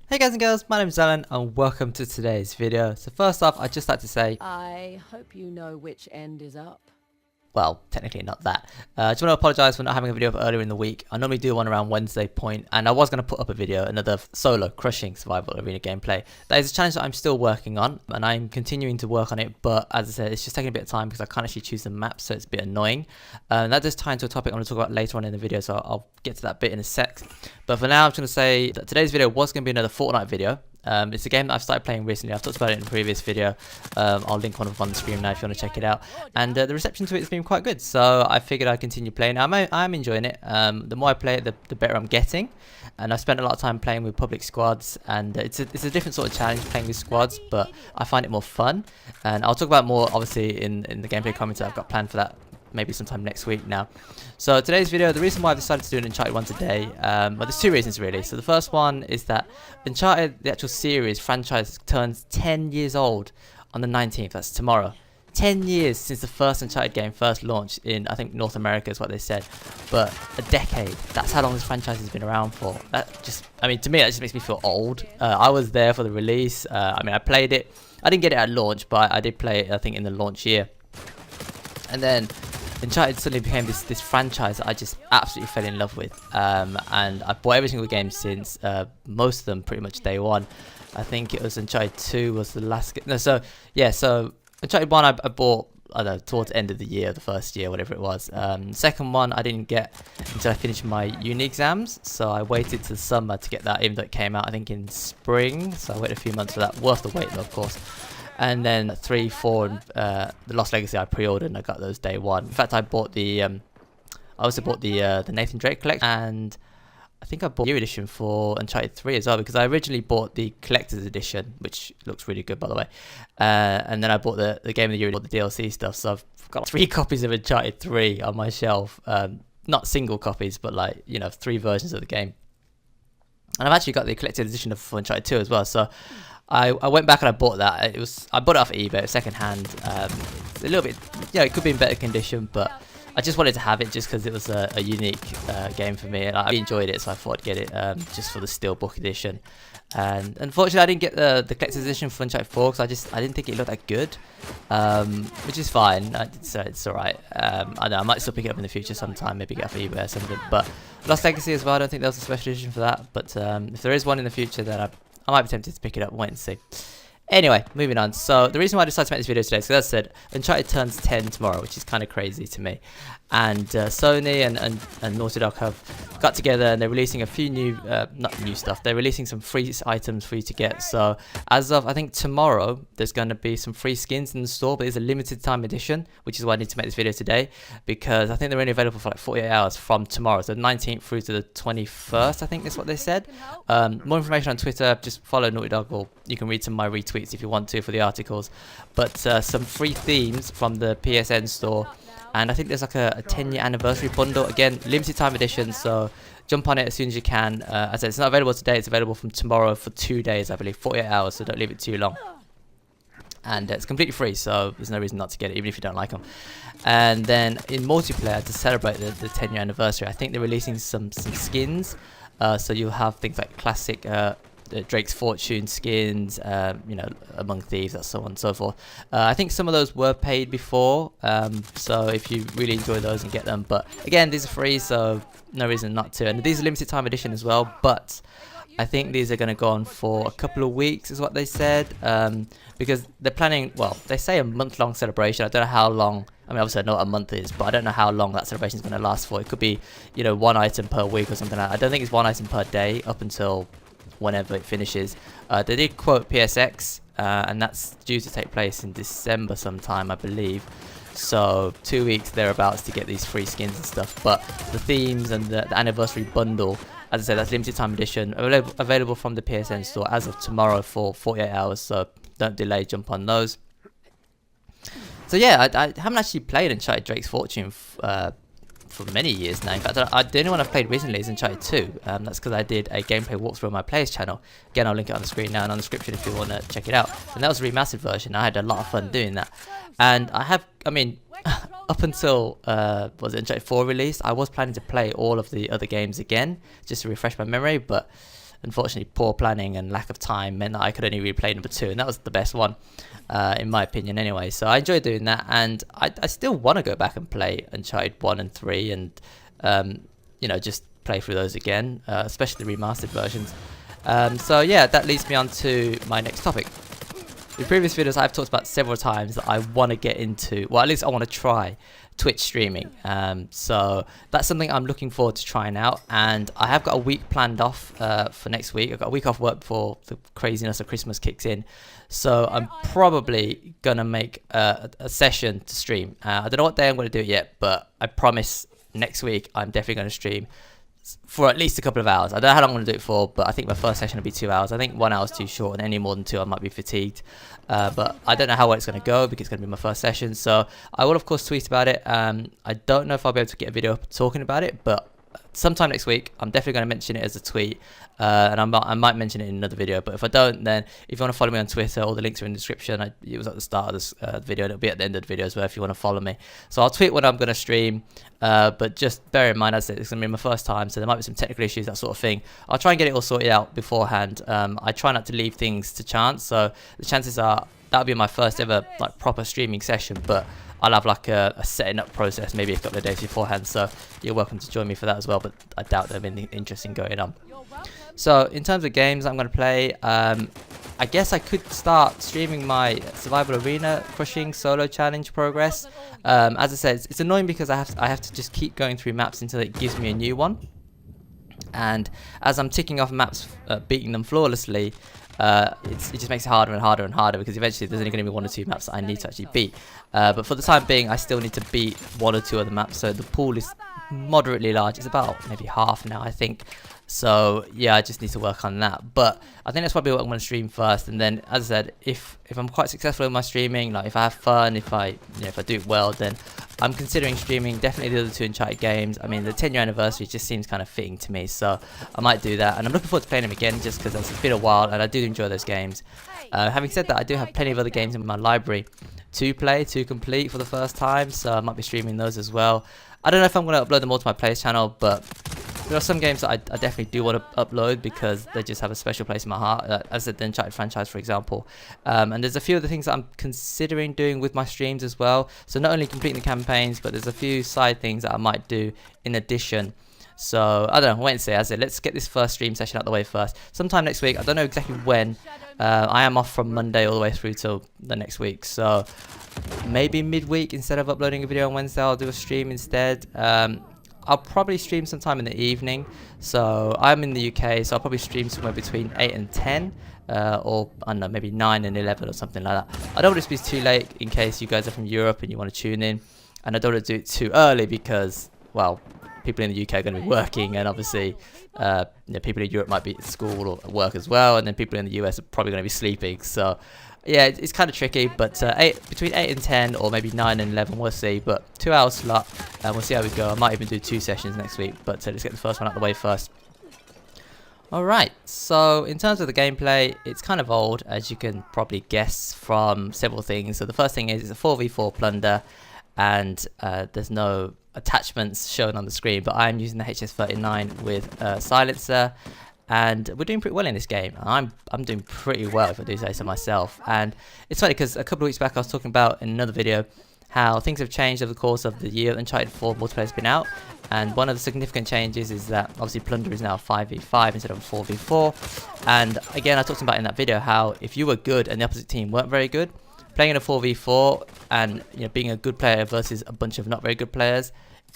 Hey guys and girls, my name is Alan and welcome to today's video. So first off, I'd just like to say, I hope you know which end is up. well, technically not that. I just want to apologise for not having a video up earlier in the week. I normally do one around Wednesday point, and I was going to put up a video, another solo crushing survival arena gameplay. That is a challenge that I'm still working on, and I'm continuing to work on it, but as I said, it's just taking a bit of time because I can't actually choose the map, so it's a bit annoying. That does tie into a topic I'm going to talk about later on in the video, so I'll get to that bit in a sec. But for now, I'm just going to say that today's video was going to be another Fortnite video. It's a game that I've started playing recently. I've talked about it in a previous video. I'll link one of them on the screen now if you want to check it out. And the reception to it has been quite good, so I figured I'd continue playing. I'm enjoying it. The more I play it, the better I'm getting. And I've spent a lot of time playing with public squads, and it's a different sort of challenge playing with squads, but I find it more fun. And I'll talk about more obviously in the gameplay comments that I've got planned for that maybe sometime next week now. So today's video, the reason why I've decided to do an Uncharted one today, well, there's two reasons really. So the first one is that Uncharted, the actual series franchise, turns 10 years old on the 19th. That's tomorrow. 10 years since the first Uncharted game first launched in, I think, North America is what they said. But a decade, that's how long this franchise has been around for. That just, I mean, to me, that just makes me feel old. I was there for the release. I mean, I played it. I didn't get it at launch, but I did play it, I think, in the launch year. And then Uncharted suddenly became this franchise that I just absolutely fell in love with, and I've bought every single game since, most of them pretty much day one. I think it was Uncharted 2 was the last game. No, so yeah, so Uncharted 1 I bought, I don't know, towards the end of the year, the first year, whatever it was. Second one I didn't get until I finished my uni exams, so I waited till summer to get that, even though it came out I think in spring, so I waited a few months for that. Worth the wait though, of course. And then 3, 4, and the Lost Legacy I pre-ordered and I got those day one. In fact, I bought the, I also bought the Nathan Drake collection, and I think I bought the year edition for Uncharted 3 as well, because I originally bought the collector's edition, which looks really good by the way. And then I bought the game of the year, bought the DLC stuff. So I've got 3 copies of Uncharted 3 on my shelf. Not single copies, but like, you know, 3 versions of the game. And I've actually got the collector's edition of Uncharted 2 as well. So I went back and I bought that. I bought it off eBay, second hand. A little bit, yeah, it could be in better condition, but I just wanted to have it just because it was a unique game for me, and I enjoyed it, so I thought I'd get it just for the Steelbook edition. And unfortunately, I didn't get the collector's edition for Uncharted 4 because I didn't think it looked that good, which is fine. It's alright. I don't know, I might still pick it up in the future sometime, maybe get it off eBay or something. But Lost Legacy as well, I don't think there was a special edition for that, but if there is one in the future, then I might be tempted to pick it up and wait and see. Anyway, moving on. So the reason why I decided to make this video today is because, as I said, Uncharted turns 10 tomorrow, which is kind of crazy to me. And Sony and Naughty Dog have got together and they're releasing a few new, not new stuff, they're releasing some free items for you to get. So as of, I think, tomorrow, there's going to be some free skins in the store, but it's a limited time edition, which is why I need to make this video today, because I think they're only available for like 48 hours from tomorrow, so the 19th through to the 21st, I think is what they said. More information on Twitter, just follow Naughty Dog, or you can read some of my retweets if you want to for the articles. But some free themes from the PSN store. And I think there's like a 10-year anniversary bundle. Again, limited time edition, so jump on it as soon as you can. As I said, it's not available today. It's available from tomorrow for 2 days, I believe, 48 hours, so don't leave it too long. And it's completely free, so there's no reason not to get it, even if you don't like them. And then in multiplayer, to celebrate the 10-year anniversary, I think they're releasing some skins. So you'll have things like classic Drake's Fortune skins, you know, Among Thieves, and so on and so forth. I think some of those were paid before, so if you really enjoy those and get them, but again, these are free, so no reason not to. And these are limited time edition as well, but I think these are going to go on for a couple of weeks is what they said, because they're planning, well, they say a month-long celebration. I don't know how long. I mean, obviously I know what a month is, but I don't know how long that celebration is going to last for. It could be, you know, 1 item per week or something like that. I don't think it's 1 item per day up until whenever it finishes. They did quote PSX, and that's due to take place in December sometime, I believe. So 2 weeks thereabouts to get these free skins and stuff. But the themes and the anniversary bundle, as I said, that's limited time edition, available from the PSN store as of tomorrow for 48 hours. So don't delay, jump on those. So yeah, I haven't actually played Uncharted Drake's Fortune for many years now. In fact, the only one I've played recently is Uncharted 2. That's because I did a gameplay walkthrough on my Players channel. Again, I'll link it on the screen now and on the description if you want to check it out. And that was a remastered version. I had a lot of fun doing that. And I mean, up until was it Uncharted 4 released, I was planning to play all of the other games again just to refresh my memory, but unfortunately poor planning and lack of time meant that I could only really play number 2, and that was the best one in my opinion anyway. So I enjoyed doing that, and I still want to go back and play Uncharted 1 and 3 and you know, just play through those again, especially the remastered versions. So yeah, that leads me on to my next topic. In previous videos I've talked about several times that I want to get into, well at least I want to try Twitch streaming. So that's something I'm looking forward to trying out, and I have got a week planned off for next week. I've got a week off work before the craziness of Christmas kicks in, so I'm probably gonna make a session to stream. I don't know what day I'm going to do it yet, but I promise next week I'm definitely going to stream for at least a couple of hours. I don't know how long I'm going to do it for, but I think my first session will be 2 hours. I think 1 hour is too short, and any more than 2 I might be fatigued. But I don't know how well it's going to go because it's going to be my first session. So I will of course tweet about it. I don't know if I'll be able to get a video up talking about it, but sometime next week I'm definitely going to mention it as a tweet, and I might mention it in another video. But if I don't, then if you want to follow me on Twitter, all the links are in the description. It was at the start of this video, and it'll be at the end of the video as well if you want to follow me. So I'll tweet when I'm going to stream, but just bear in mind, as I said, it's going to be my first time, so there might be some technical issues, that sort of thing. I'll try and get it all sorted out beforehand. I try not to leave things to chance, so the chances are that'll be my first ever like proper streaming session, but I'll have like a setting up process maybe a couple of days beforehand, so you're welcome to join me for that as well, but I doubt there'll be anything interesting going on. So in terms of games I'm going to play, I guess I could start streaming my survival arena crushing solo challenge progress. As I said, it's annoying because I have to just keep going through maps until it gives me a new one, and as I'm ticking off maps, beating them flawlessly, it just makes it harder and harder and harder, because eventually there's only going to be 1 or 2 maps that I need to actually beat. But for the time being, I still need to beat 1 or 2 other maps, so the pool is moderately large. It's about maybe half now, I think. So yeah, I just need to work on that. But I think that's probably what I'm going to stream first, and then as I said, if I'm quite successful in my streaming, like if I have fun, if I do it well, then I'm considering streaming definitely the other 2 Uncharted games. I mean, the 10-year anniversary just seems kind of fitting to me, so I might do that, and I'm looking forward to playing them again just because it's been a while and I do enjoy those games. Having said that, I do have plenty of other games in my library to play, to complete for the first time, so I might be streaming those as well. I don't know if I'm going to upload them all to my Plays channel, but there are some games that I definitely do want to upload because they just have a special place in my heart, as I said, the Uncharted franchise, for example. And there's a few other things that I'm considering doing with my streams as well. So not only completing the campaigns, but there's a few side things that I might do in addition. So I don't know, wait and see. As I said, let's get this first stream session out the way first. Sometime next week, I don't know exactly when. I am off from Monday all the way through till the next week, so maybe midweek, instead of uploading a video on Wednesday, I'll do a stream instead. I'll probably stream sometime in the evening. So I'm in the UK, so I'll probably stream somewhere between 8 and 10, or I don't know, maybe 9 and 11 or something like that. I don't want it to be too late in case you guys are from Europe and you want to tune in, and I don't want to do it too early because, well, people in the UK are going to be working, and obviously people in Europe might be at school or at work as well, and then people in the US are probably going to be sleeping. So yeah, it's kind of tricky, but between 8 and 10, or maybe 9 and 11, we'll see. But 2 hour slot, and we'll see how we go. I might even do 2 sessions next week, but let's get the first one out of the way first. Alright, so in terms of the gameplay, it's kind of old, as you can probably guess from several things. So the first thing is it's a 4v4 plunder, and there's no attachments shown on the screen, but I'm using the HS39 with silencer, and we're doing pretty well in this game. I'm doing pretty well, if I do say so myself. And it's funny because a couple of weeks back I was talking about in another video how things have changed over the course of the year Uncharted 4 multiplayer's been out, and one of the significant changes is that obviously Plunder is now a 5v5 instead of a 4v4. And again, I talked about in that video how if you were good and the opposite team weren't very good, playing in a 4v4 and being a good player versus a bunch of not very good players,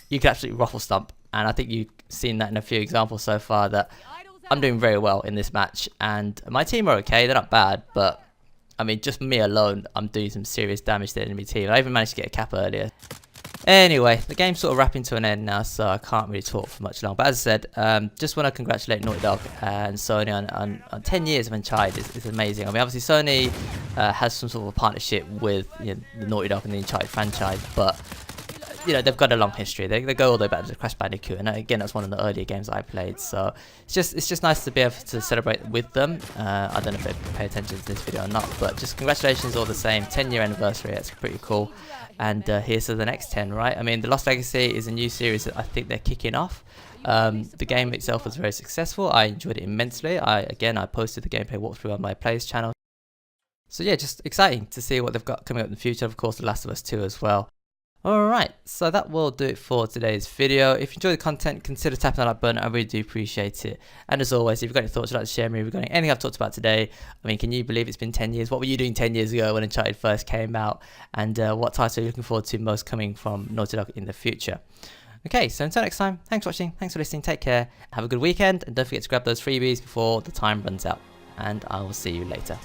you could absolutely ruffle stomp. And I think you've seen that in a few examples so far, that I'm doing very well in this match, and my team are okay, they're not bad, but I mean, just me alone, I'm doing some serious damage to the enemy team. I even managed to get a cap earlier. Anyway, the game's sort of wrapping to an end now, so I can't really talk for much long. But as I said, just want to congratulate Naughty Dog and Sony on 10 years of Uncharted. It's amazing. I mean, obviously Sony has some sort of a partnership with the Naughty Dog and the Uncharted franchise, but you know, they've got a long history. They go all the way back to Crash Bandicoot, and again, that's one of the earlier games I played. So it's just nice to be able to celebrate with them. I don't know if they pay attention to this video or not, but just congratulations all the same. 10-year anniversary. That's pretty cool. And here's to the next 10, right? I mean, the Lost Legacy is a new series that I think they're kicking off. The game itself was very successful. I enjoyed it immensely. I posted the gameplay walkthrough on my Plays channel. So yeah, just exciting to see what they've got coming up in the future. Of course, The Last of Us 2 as well. Alright, so that will do it for today's video. If you enjoyed the content, consider tapping that like button. I really do appreciate it. And as always, if you've got any thoughts you'd like to share with me regarding anything I've talked about today, I mean, can you believe it's been 10 years? What were you doing 10 years ago when Uncharted first came out? And what title are you looking forward to most coming from Naughty Dog in the future? Okay, so until next time, thanks for watching, thanks for listening, take care, have a good weekend, and don't forget to grab those freebies before the time runs out. And I will see you later.